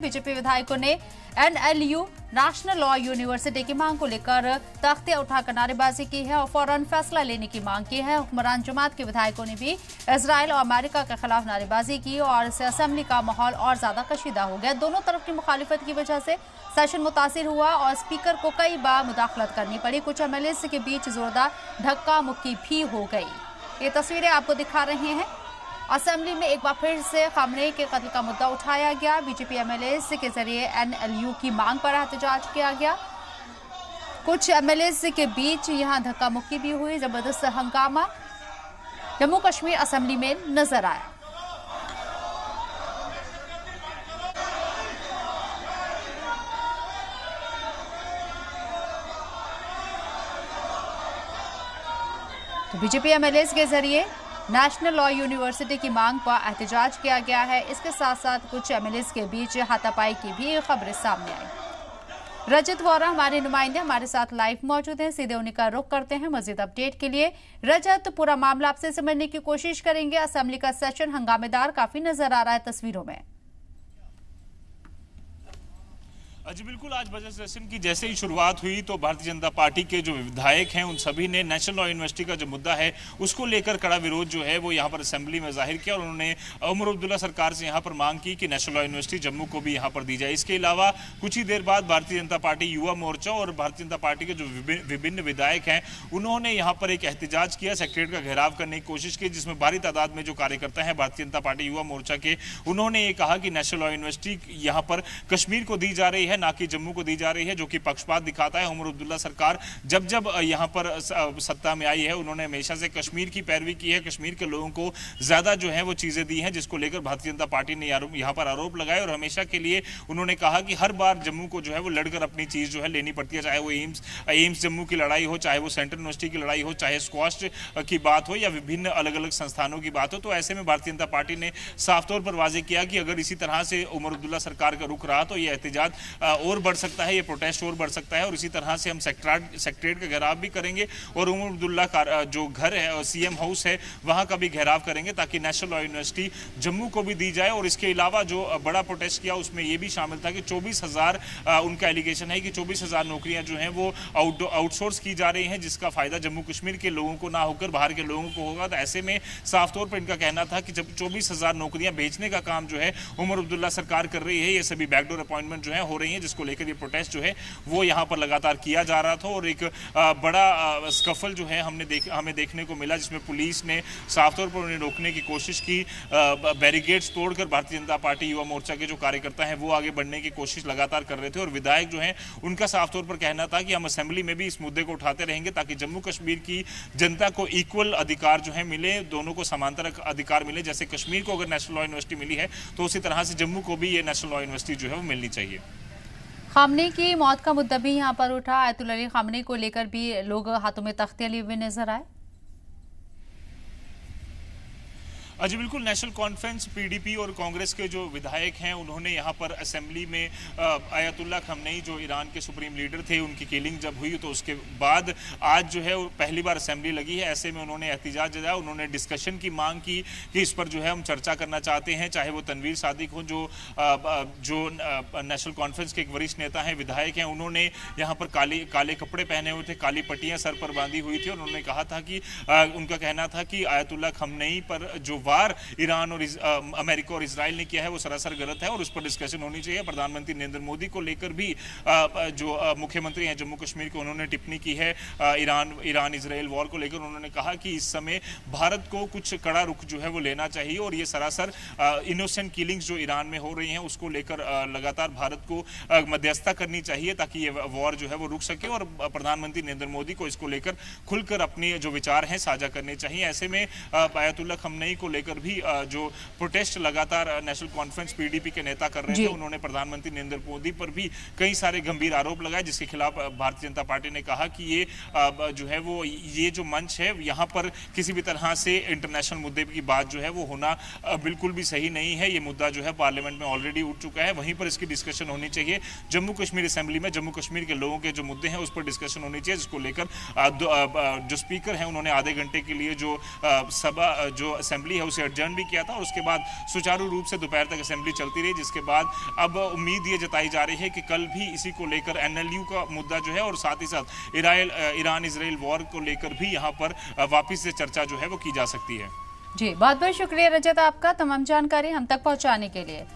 BJP विधायकों ने NLU national law university की मांग को लेकर तख्ते उठाकर नारेबाजी की है और फौरन फैसला लेने की मांग की है। हुक्मरान जमात के विधायकों ने भी इजराइल और अमेरिका के खिलाफ नारेबाजी की और इससे असेंबली का माहौल और ज्यादा कशीदा हो गया। दोनों तरफ की मुखालिफत की वजह से सेशन मुतासिर हुआ और स्पीकर को कई बार मुदाखलत करनी पड़ी। कुछ एमएलएस के बीच जोरदार धक्का मुक्की भी हो गई। ये तस्वीरें आपको दिखा रहे हैं। असेंबली में एक बार फिर से खामनेई के कत्ल का मुद्दा उठाया गया। बीजेपी एमएलएस के जरिए एनएलयू की मांग पर एहतजाज किया गया। कुछ एमएलएस के बीच यहां धक्का मुक्की भी हुई। जबरदस्त हंगामा जम्मू कश्मीर असेंबली में नजर आया। तो बीजेपी एमएलएस के जरिए नेशनल लॉ यूनिवर्सिटी की मांग पर एहतजाज किया गया है। इसके साथ साथ कुछ एमएलएस के बीच हाथापाई की भी खबरें सामने आई। रजत वोरा हमारे नुमाइंदे हमारे साथ लाइव मौजूद हैं। सीधे उन्हीं का रुख करते हैं मजीद अपडेट के लिए। रजत, पूरा मामला आपसे समझने की कोशिश करेंगे। असेंबली का सेशन हंगामेदार काफी नजर आ रहा है तस्वीरों में। जी बिल्कुल, आज बजट सेशन की जैसे ही शुरुआत हुई तो भारतीय जनता पार्टी के जो विधायक हैं उन सभी ने नेशनल लॉ यूनिवर्सिटी का जो मुद्दा है उसको लेकर कड़ा विरोध जो है वो यहाँ पर असेंबली में जाहिर किया और उन्होंने उमर अब्दुल्ला सरकार से यहाँ पर मांग की कि नेशनल लॉ यूनिवर्सिटी जम्मू को भी यहाँ पर दी जाए। इसके अलावा कुछ ही देर बाद भारतीय जनता पार्टी युवा मोर्चा और भारतीय जनता पार्टी के जो विभिन्न विधायक हैं उन्होंने यहाँ पर एक एहतजाज किया, सेक्रेटरीट का घेराव करने की कोशिश की, जिसमें भारी तादाद में जो कार्यकर्ता हैं भारतीय जनता पार्टी युवा मोर्चा के, उन्होंने ये कहा कि नेशनल लॉ यूनिवर्सिटी यहाँ पर कश्मीर को दी जा रही है, ना कि जम्मू को दी जा रही है, जो कि पक्षपात दिखाता है। उमर अब्दुल्ला सरकार जब यहाँ पर सत्ता में आई है उन्होंने हमेशा से कश्मीर की पैरवी की है, कश्मीर के लोगों को ज्यादा जो है वो चीजें दी हैं, जिसको लेकर भारतीय जनता पार्टी ने यहाँ पर आरोप लगाए और हमेशा के लिए उन्होंने कहा कि हर बार जम्मू को जो है वो लड़कर अपनी चीज जो है लेनी पड़ती है, चाहे वो एम्स जम्मू की लड़ाई हो, चाहे वो सेंट्रल यूनिवर्सिटी की लड़ाई हो, चाहे स्क्वाश की बात हो या विभिन्न अलग अलग संस्थानों की बात हो। तो ऐसे में भारतीय जनता पार्टी ने साफ तौर पर वाजे किया कि अगर इसी तरह से उमर अब्दुल्ला सरकार का रुख रहा तो ये एहतजाज और बढ़ सकता है, ये प्रोटेस्ट और बढ़ सकता है और इसी तरह से हम सेक्रेटरीट का घेराव भी करेंगे और उमर अब्दुल्ला का जो घर है और सीएम हाउस है वहां का भी घेराव करेंगे ताकि नेशनल लॉ यूनिवर्सिटी जम्मू को भी दी जाए। और इसके अलावा जो बड़ा प्रोटेस्ट किया उसमें यह भी शामिल था कि 24,000 उनका एलिगेशन है कि 24,000 नौकरियां जो हैं वो आउटसोर्स की जा रही हैं, जिसका फायदा जम्मू कश्मीर के लोगों को ना होकर बाहर के लोगों को होगा। तो ऐसे में साफ तौर पर इनका कहना था कि जब 24,000 नौकरियां बेचने का काम जो है उमर अब्दुल्ला सरकार कर रही है, ये सभी बैकडोर अपॉइंटमेंट जो है हो रही है, जिसको लेकर ये प्रोटेस्ट जो है वो यहाँ पर लगातार किया जा रहा था। और एक बड़ा स्कफल जो है हमें देखने को मिला, जिसमें पुलिस ने साफ तौर पर उन्हें रोकने की कोशिश की, बैरिकेड्स तोड़कर भारतीय जनता पार्टी युवा मोर्चा के जो कार्यकर्ता हैं वो आगे बढ़ने की कोशिश लगातार कर रहे थे। और विधायक जो हैं उनका साफ तौर पर कहना था कि हम असेंबली में भी इस मुद्दे को उठाते रहेंगे ताकि जम्मू कश्मीर की जनता को इक्वल अधिकार जो है मिले, दोनों को समांतर अधिकार मिले। जैसे कश्मीर को अगर नेशनल लॉ यूनिवर्सिटी मिली है तो उसी तरह से जम्मू को भी ये नेशनल लॉ यूनिवर्सिटी जो है वो मिलनी चाहिए। खामनेई की मौत का मुद्दा भी यहां पर उठा। आयतुल्लाह अली खामनेई को लेकर भी लोग हाथों में तख्तियां लिए हुए नजर आए। जी बिल्कुल, नेशनल कॉन्फ्रेंस पीडीपी और कांग्रेस के जो विधायक हैं उन्होंने यहाँ पर असेंबली में आयतुल्लाह खामनेई जो ईरान के सुप्रीम लीडर थे उनकी किलिंग जब हुई तो उसके बाद आज जो है पहली बार असेंबली लगी है। ऐसे में उन्होंने एहतजाज जताया, उन्होंने डिस्कशन की मांग की कि इस पर जो है हम चर्चा करना चाहते हैं, चाहे वो तनवीर सादिक हो जो नेशनल कॉन्फ्रेंस के एक वरिष्ठ नेता हैं, विधायक हैं। उन्होंने यहाँ पर काले कपड़े पहने हुए थे, काली पट्टियाँ सर पर बांधी हुई थी और उन्होंने कहा था कि उनका कहना था कि आयतुल्लाह खामनेई पर जो वार ईरान और अमेरिका और इजराइल ने किया है वो सरासर गलत है और उस पर डिस्कशन होनी चाहिए। प्रधानमंत्री नरेंद्र मोदी को लेकर भी जो मुख्यमंत्री हैं जम्मू कश्मीर के उन्होंने टिप्पणी की है ईरान इजराइल वॉर को लेकर। उन्होंने कहा कि इस समय भारत को कुछ कड़ा रुख जो है वो लेना चाहिए और ये सरासर इनोसेंट किलिंग्स जो ईरान में हो रही हैं उसको लेकर लगातार भारत को मध्यस्थता करनी चाहिए ताकि ये वॉर जो है वो रुक सके और प्रधानमंत्री नरेंद्र मोदी को इसको लेकर खुलकर अपने जो विचार हैं साझा करने चाहिए। ऐसे में आयतुल्लाह खामनेई को लेकर भी जो प्रोटेस्ट लगातार नेशनल कॉन्फ्रेंस पीडीपी के नेता कर रहे थे उन्होंने प्रधानमंत्री नरेंद्र मोदी पर भी कई सारे गंभीर आरोप लगाए, जिसके खिलाफ भारतीय जनता पार्टी ने कहा कि ये जो है वो ये जो मंच है यहाँ पर किसी भी तरह से इंटरनेशनल मुद्दे की बात जो है वो होना बिल्कुल भी सही नहीं है। ये मुद्दा जो है पार्लियामेंट में ऑलरेडी उठ चुका है, वहीं पर इसकी डिस्कशन होनी चाहिए। जम्मू कश्मीर असेंबली में जम्मू कश्मीर के लोगों के जो मुद्दे हैं उस पर डिस्कशन होनी चाहिए, जिसको लेकर जो स्पीकर हैं उन्होंने आधे घंटे के लिए जो असेंबली है उसे एडजर्न भी किया था और उसके बाद सुचारू रूप से दोपहर तक असेंबली चलती रही, जिसके बाद अब उम्मीद ये जताई जा रही है कि कल भी इसी को लेकर NLU का मुद्दा जो है और साथ ही साथ ईरान इजराइल वॉर को लेकर भी यहाँ पर वापस से चर्चा जो है वो की जा सकती है। जी, बहुत बहुत शुक्रिया रजत आपका तमाम जानकारी हम तक पहुंचाने के लिए।